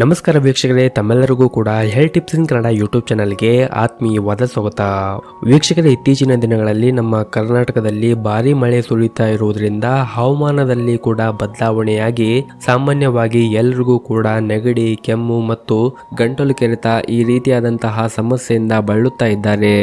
ನಮಸ್ಕಾರ ವೀಕ್ಷಕರೇ, ತಮ್ಮೆಲ್ಲರಿಗೂ ಕೂಡ ಹೆಲ್ತ್ ಟಿಪ್ಸ್ ಇನ್ ಕನ್ನಡ ಯೂಟ್ಯೂಬ್ ಚಾನಲ್ಗೆ ಆತ್ಮೀಯವಾದ ಸ್ವಾಗತ. ವೀಕ್ಷಕರೇ, ಇತ್ತೀಚಿನ ದಿನಗಳಲ್ಲಿ ನಮ್ಮ ಕರ್ನಾಟಕದಲ್ಲಿ ಭಾರಿ ಮಳೆ ಸುರಿತಾ ಇರುವುದರಿಂದ ಹವಾಮಾನದಲ್ಲಿ ಕೂಡ ಬದಲಾವಣೆಯಾಗಿ ಸಾಮಾನ್ಯವಾಗಿ ಎಲ್ಲರಿಗೂ ಕೂಡ ನೆಗಡಿ, ಕೆಮ್ಮು ಮತ್ತು ಗಂಟಲು ಕೆರೆತ ಈ ರೀತಿಯಾದಂತಹ ಸಮಸ್ಯೆಯಿಂದ ಬಳಲುತ್ತಾ ಇದ್ದಾರೆ.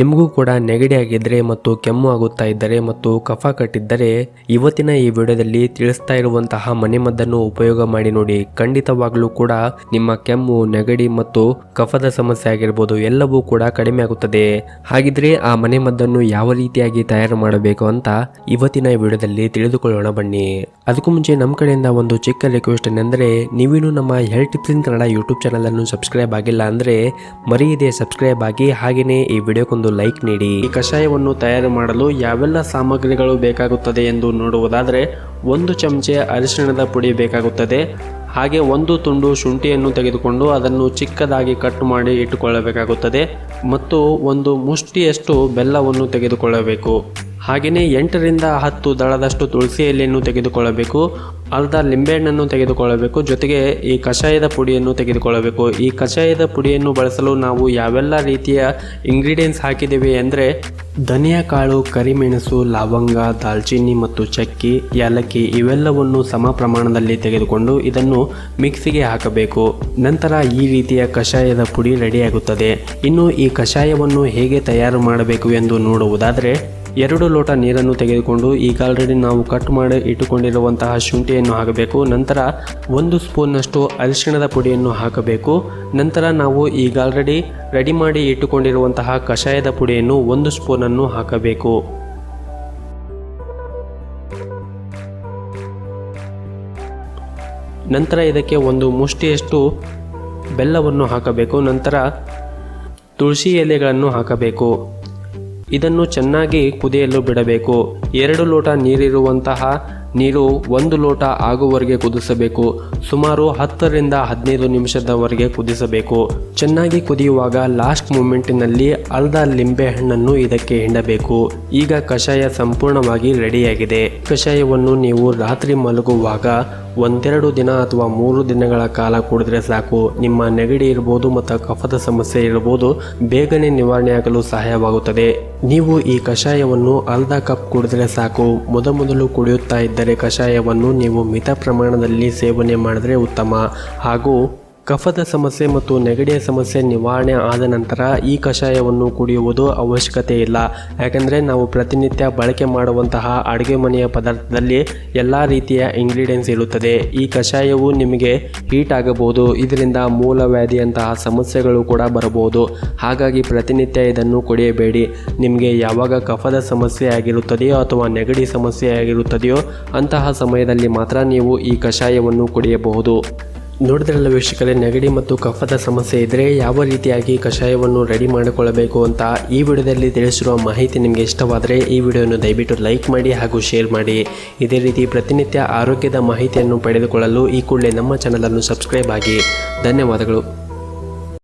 ನಿಮಗೂ ಕೂಡ ನೆಗಡಿ ಆಗಿದ್ರೆ ಮತ್ತು ಕೆಮ್ಮು ಆಗುತ್ತಾ ಇದ್ದರೆ ಮತ್ತು ಕಫ ಕಟ್ಟಿದ್ದರೆ ಇವತ್ತಿನ ಈ ವಿಡಿಯೋದಲ್ಲಿ ತಿಳಿಸ್ತಾ ಇರುವಂತಹ ಮನೆಮದ್ದನ್ನು ಉಪಯೋಗ ಮಾಡಿ ನೋಡಿ. ಖಂಡಿತವಾಗ್ಲೂ ಕೂಡ ನಿಮ್ಮ ಕೆಮ್ಮು, ನೆಗಡಿ ಮತ್ತು ಕಫದ ಸಮಸ್ಯೆ ಆಗಿರಬಹುದು ಎಲ್ಲವೂ ಕೂಡ ಕಡಿಮೆ ಆಗುತ್ತದೆ. ಹಾಗಿದ್ರೆ ಆ ಮನೆಮದ್ದನ್ನು ಯಾವ ರೀತಿಯಾಗಿ ತಯಾರು ಮಾಡಬೇಕು ಅಂತ ಇವತ್ತಿನ ವಿಡಿಯೋದಲ್ಲಿ ತಿಳಿದುಕೊಳ್ಳೋಣ ಬನ್ನಿ. ಅದಕ್ಕೂ ಮುಂಚೆ ನಮ್ಮ ಕಡೆಯಿಂದ ಒಂದು ಚಿಕ್ಕ ರಿಕ್ವೆಸ್ಟ್ ಏನೆಂದರೆ, ನೀವೇನು ನಮ್ಮ ಹೆಲ್ತ್ ಟಿಪ್ಸ್ ಇನ್ ಕನ್ನಡ ಯೂಟ್ಯೂಬ್ ಚಾನಲ್ ಅನ್ನು ಸಬ್ಸ್ಕ್ರೈಬ್ ಆಗಿಲ್ಲ ಅಂದ್ರೆ ಮರೆಯದೆ ಸಬ್ಸ್ಕ್ರೈಬ್ ಆಗಿ, ಹಾಗೇನೆ ಈ ವಿಡಿಯೋಕ್ಕೊಂದು ಲೈಕ್ ನೀಡಿ. ಈ ಕಷಾಯವನ್ನು ತಯಾರು ಮಾಡಲು ಯಾವೆಲ್ಲ ಸಾಮಗ್ರಿಗಳು ಬೇಕಾಗುತ್ತದೆ ಎಂದು ನೋಡುವುದಾದರೆ, 1 ಚಮಚೆ ಅರಿಶಿಣದ ಪುಡಿ ಬೇಕಾಗುತ್ತದೆ. ಹಾಗೆ 1 ತುಂಡು ಶುಂಠಿಯನ್ನು ತೆಗೆದುಕೊಂಡು ಅದನ್ನು ಚಿಕ್ಕದಾಗಿ ಕಟ್ ಮಾಡಿ ಇಟ್ಟುಕೊಳ್ಳಬೇಕಾಗುತ್ತದೆ ಮತ್ತು 1 ಮುಷ್ಟಿಯಷ್ಟು ಬೆಲ್ಲವನ್ನು ತೆಗೆದುಕೊಳ್ಳಬೇಕು. ಹಾಗೆಯೇ 8 ರಿಂದ 10 ದಳದಷ್ಟು ತುಳಸಿ ಎಲೆಯನ್ನು ತೆಗೆದುಕೊಳ್ಳಬೇಕು. ಅರ್ಧ ಲಿಂಬೆಹಣ್ಣನ್ನು ತೆಗೆದುಕೊಳ್ಳಬೇಕು. ಜೊತೆಗೆ ಈ ಕಷಾಯದ ಪುಡಿಯನ್ನು ತೆಗೆದುಕೊಳ್ಳಬೇಕು. ಈ ಕಷಾಯದ ಪುಡಿಯನ್ನು ಬಳಸಲು ನಾವು ಯಾವೆಲ್ಲ ರೀತಿಯ ಇಂಗ್ರೀಡಿಯೆಂಟ್ಸ್ ಹಾಕಿದ್ದೇವೆ ಅಂದರೆ, ಧನಿಯಾ ಕಾಳು, ಕರಿಮೆಣಸು, ಲವಂಗ, ದಾಲ್ಚಿನ್ನಿ ಮತ್ತು ಚಕ್ಕಿ, ಏಲಕ್ಕಿ ಇವೆಲ್ಲವನ್ನು ಸಮ ಪ್ರಮಾಣದಲ್ಲಿ ತೆಗೆದುಕೊಂಡು ಇದನ್ನು ಮಿಕ್ಸಿಗೆ ಹಾಕಬೇಕು. ನಂತರ ಈ ರೀತಿಯ ಕಷಾಯದ ಪುಡಿ ರೆಡಿಯಾಗುತ್ತದೆ. ಇನ್ನು ಈ ಕಷಾಯವನ್ನು ಹೇಗೆ ತಯಾರು ಮಾಡಬೇಕು ಎಂದು ನೋಡುವುದಾದರೆ, 2 ಲೋಟ ನೀರನ್ನು ತೆಗೆದುಕೊಂಡು ಈಗ ಆಲ್ರೆಡಿ ನಾವು ಕಟ್ ಮಾಡಿ ಇಟ್ಟುಕೊಂಡಿರುವಂತಹ ಶುಂಠಿಯನ್ನು ಹಾಕಬೇಕು. ನಂತರ 1 ಸ್ಪೂನ್ನಷ್ಟು ಅರಿಶಿಣದ ಪುಡಿಯನ್ನು ಹಾಕಬೇಕು. ನಂತರ ನಾವು ಈಗ ಆಲ್ರೆಡಿ ರೆಡಿ ಮಾಡಿ ಇಟ್ಟುಕೊಂಡಿರುವಂತಹ ಕಷಾಯದ ಪುಡಿಯನ್ನು 1 ಸ್ಪೂನನ್ನು ಹಾಕಬೇಕು. ನಂತರ ಇದಕ್ಕೆ 1 ಮುಷ್ಟಿಯಷ್ಟು ಬೆಲ್ಲವನ್ನು ಹಾಕಬೇಕು. ನಂತರ ತುಳಸಿ ಎಲೆಗಳನ್ನು ಹಾಕಬೇಕು. ಇದನ್ನು ಚೆನ್ನಾಗಿ ಕುದಿಯಲು ಬಿಡಬೇಕು. 2 ಲೋಟ ನೀರಿರುವಂತಹ ನೀರು 1 ಲೋಟ ಆಗುವವರೆಗೆ ಕುದಿಸಬೇಕು. ಸುಮಾರು 10 ರಿಂದ 15 ನಿಮಿಷದವರೆಗೆ ಕುದಿಸಬೇಕು. ಚೆನ್ನಾಗಿ ಕುದಿಯುವಾಗ ಲಾಸ್ಟ್ ಮೂಮೆಂಟಿನಲ್ಲಿ ಅರ್ಧ ಲಿಂಬೆ ಹಣ್ಣನ್ನು ಇದಕ್ಕೆ ಹಿಂಡಬೇಕು. ಈಗ ಕಷಾಯ ಸಂಪೂರ್ಣವಾಗಿ ರೆಡಿಯಾಗಿದೆ. ಕಷಾಯವನ್ನು ನೀವು ರಾತ್ರಿ ಮಲಗುವಾಗ 1-2 ದಿನ ಅಥವಾ 3 ದಿನಗಳ ಕಾಲ ಕುಡಿದ್ರೆ ಸಾಕು. ನಿಮ್ಮ ನೆಗಡಿ ಇರ್ಬೋದು ಮತ್ತು ಕಫದ ಸಮಸ್ಯೆ ಇರ್ಬೋದು ಬೇಗನೆ ನಿವಾರಣೆಯಾಗಲು ಸಹಾಯವಾಗುತ್ತದೆ. ನೀವು ಈ ಕಷಾಯವನ್ನು ಅರ್ಧ ಕಪ್ ಕುಡಿದ್ರೆ ಸಾಕು. ಮೊದಲು ಕುಡಿಯುತ್ತಾ ಇದ್ದರೆ ಕಷಾಯವನ್ನು ನೀವು ಮಿತ ಪ್ರಮಾಣದಲ್ಲಿ ಸೇವನೆ ಮಾಡಿದ್ರೆ ಉತ್ತಮ. ಹಾಗೂ ಕಫದ ಸಮಸ್ಯೆ ಮತ್ತು ನೆಗಡಿಯ ಸಮಸ್ಯೆ ನಿವಾರಣೆ ಆದ ನಂತರ ಈ ಕಷಾಯವನ್ನು ಕುಡಿಯುವುದು ಅವಶ್ಯಕತೆ ಇಲ್ಲ. ಯಾಕಂದರೆ ನಾವು ಪ್ರತಿನಿತ್ಯ ಬಳಕೆ ಮಾಡುವಂತಹ ಅಡುಗೆ ಮನೆಯ ಪದಾರ್ಥದಲ್ಲಿ ಎಲ್ಲ ರೀತಿಯ ಇಂಗ್ರೀಡಿಯೆಂಟ್ಸ್ ಇರುತ್ತದೆ. ಈ ಕಷಾಯವು ನಿಮಗೆ ಹೀಟ್ ಆಗಬಹುದು. ಇದರಿಂದ ಮೂಲವ್ಯಾಧಿಯಂತಹ ಸಮಸ್ಯೆಗಳು ಕೂಡ ಬರಬಹುದು. ಹಾಗಾಗಿ ಪ್ರತಿನಿತ್ಯ ಇದನ್ನು ಕುಡಿಯಬೇಡಿ. ನಿಮಗೆ ಯಾವಾಗ ಕಫದ ಸಮಸ್ಯೆ ಆಗಿರುತ್ತದೆಯೋ ಅಥವಾ ನೆಗಡಿ ಸಮಸ್ಯೆ ಆಗಿರುತ್ತದೆಯೋ ಅಂತಹ ಸಮಯದಲ್ಲಿ ಮಾತ್ರ ನೀವು ಈ ಕಷಾಯವನ್ನು ಕುಡಿಯಬಹುದು. ನೋಡಿದ್ರಲ್ಲ ವೀಕ್ಷಕರೇ, ನೆಗಡಿ ಮತ್ತು ಕಫದ ಸಮಸ್ಯೆ ಇದ್ದರೆ ಯಾವ ರೀತಿಯಾಗಿ ಕಷಾಯವನ್ನು ರೆಡಿ ಮಾಡಿಕೊಳ್ಳಬೇಕು ಅಂತ ಈ ವಿಡಿಯೋದಲ್ಲಿ ತಿಳಿಸಿರುವ ಮಾಹಿತಿ ನಿಮಗೆ ಇಷ್ಟವಾದರೆ ಈ ವಿಡಿಯೋವನ್ನು ದಯವಿಟ್ಟು ಲೈಕ್ ಮಾಡಿ ಹಾಗೂ ಶೇರ್ ಮಾಡಿ. ಇದೇ ರೀತಿ ಪ್ರತಿನಿತ್ಯ ಆರೋಗ್ಯದ ಮಾಹಿತಿಯನ್ನು ಪಡೆದುಕೊಳ್ಳಲು ಈ ಕೂಡಲೇ ನಮ್ಮ ಚಾನಲನ್ನು ಸಬ್ಸ್ಕ್ರೈಬ್ ಆಗಿ. ಧನ್ಯವಾದಗಳು.